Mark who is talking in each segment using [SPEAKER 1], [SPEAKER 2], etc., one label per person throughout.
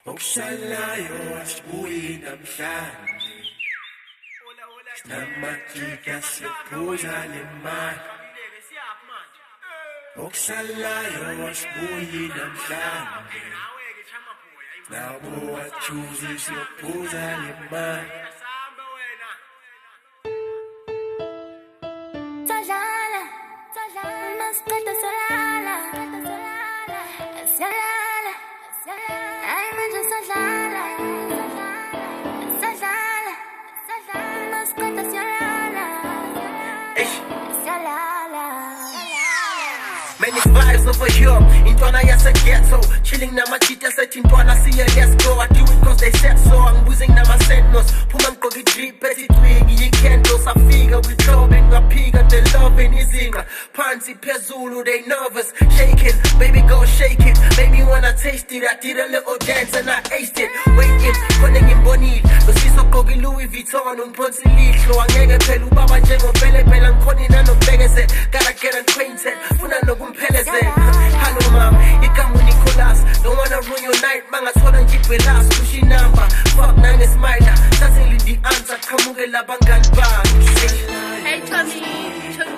[SPEAKER 1] Okusalayo asibuyi namhlanje Sinamajika siphuza le mali Okusalayo asibuyi namhlanje Nabo wachuzi siphuza le mali Many vibes over here, intwana yaseghetto Chilling namachita sethi intwana siye let's go I do it cause they said so, angibuzing namasentos Phuma ngigqoke i-drip esithwingi i-candles Afika we-clubbing, ngaphika the loving izinga Phansi phezulu, they nervous Shake it, baby go shake it Baby when I taste it, I did a little dance and I aced it Waiting, khona ngimbonile Losiso gqoke Louis Vuitton, ungiphonsi lihlo Angeke phela ubaba njengobhele phela ngikhona nanobhekeze Gotta get acquainted, funa nokumphelezela Hello mom, igama Nicholas Don't wanna ruin your night, mangathola ngiphe last Push number, fuck nine is minor Thatheli the answer, qhamukela abangani bami
[SPEAKER 2] Hey Tommy,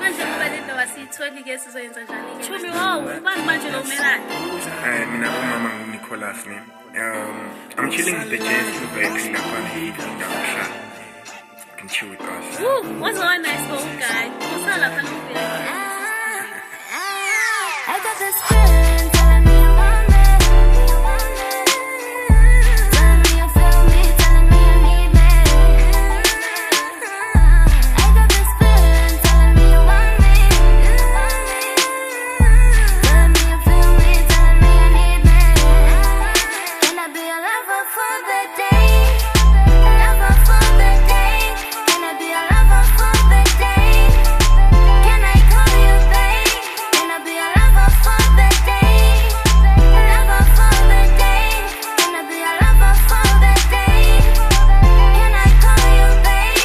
[SPEAKER 2] manje kubalendo wasitholi ke sizoyenza njani? Chumi wow, ubani manje lo melani?
[SPEAKER 3] Mina umama nguNicholas name. I'm chilling with the Jazz Bakery lapha eating down. You can chill with us.
[SPEAKER 2] Woo, what's one nice old guy? What's all up and
[SPEAKER 4] I got this feeling telling me you want me. Telling me you feel me, telling me you need me. I got this feeling telling me you want me. Telling me you feel me, telling me you need me. Can I be a lover for the day? A lover for the day. Can I be a lover for the day? Can I call you babe? Can I be a lover for the day? A lover for the day. Can I be a lover for the day? Can I call you babe?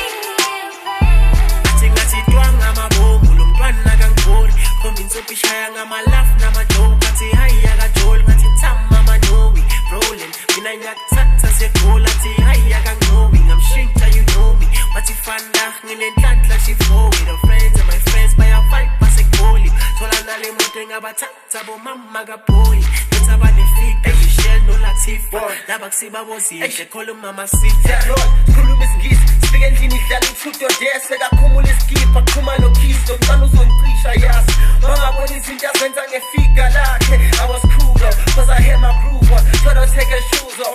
[SPEAKER 1] Athi ngathi twanga amabomu lo mntwana kangiboni Khomba insopishaya ngama-laugh nama-joke Athi hayi akajoli ngathi thama amanowi Rolling, mina ngiyakuthatha segoli Athi hayi akangowi ngamshintsha you know me Wathi fanda nginenhlanhla shifowi The friends and my friends bayafight basegoli Thola nale moto engabathatha bomama kaboyi Letha abanefika Michelle noLatifah Laba kusiba bozihle Call umama sitha Lord, sikhuluma isingisi Sifike endlini idlala ithuto dese Kakhumula iskipha, qhuma lokhisi Lomntwana uzongicisha yasi Mangabona izinto azenza ngefika lakhe I was cool though, cause I had my groove on Try to take her shoes off